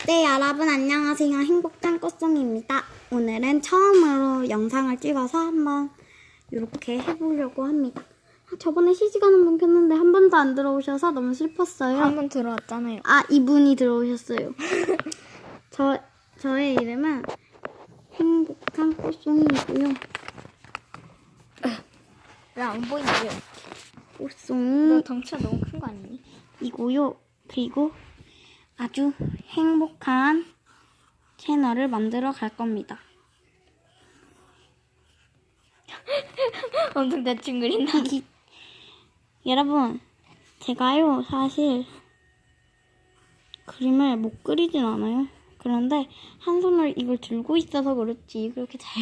네, 여러분 안녕하세요. 행복한 꽃송이입니다. 오늘은 처음으로 영상을 찍어서 한번 이렇게 해보려고 합니다. 저번에 실시간 한번 켰는데 한 번도 안 들어오셔서 너무 슬펐어요. 한 번 들어왔잖아요. 아, 이분이 들어오셨어요. 저의 이름은 행복한 꽃송이이고요. 왜 안 보이냐고요? 너 꽃송이 덩치가 너무 큰 거 아니니? 이고요. 그리고 아주 행복한 채널을 만들어 갈 겁니다. 엄청 대충 그린다. 여러분, 제가요 사실 그림을 못 그리진 않아요. 그런데 한 손으로 이걸 들고 있어서 그렇지 그렇게 잘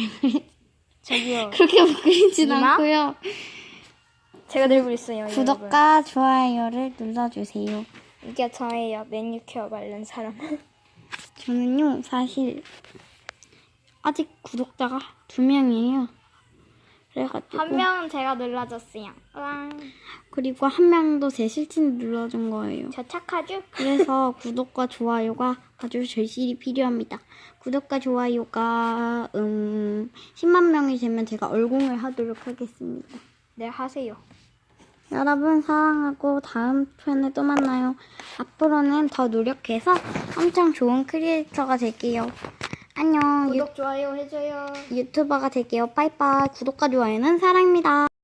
저기요. 그렇게 못 그리진 이마? 않고요. 제가 들고 있어요. 구독과 좋아요를 눌러주세요. 여러분. 이게 저예요. 매니큐어 바른 사람. 저는요 사실 아직 구독자가 2명이에요. 그래가지고 한 명은 제가 눌러줬어요. 와. 그리고 한 명도 제 실친 눌러준 거예요. 저 착하죠? 그래서 구독과 좋아요가 아주 절실히 필요합니다. 구독과 좋아요가 10만 명이 되면 제가 얼공을 하도록 하겠습니다. 네, 하세요. 여러분 사랑하고 다음 편에 또 만나요. 앞으로는 더 노력해서 엄청 좋은 크리에이터가 될게요. 안녕. 구독, 좋아요 해줘요. 유튜버가 될게요. 빠이빠이. 구독과 좋아요는 사랑입니다.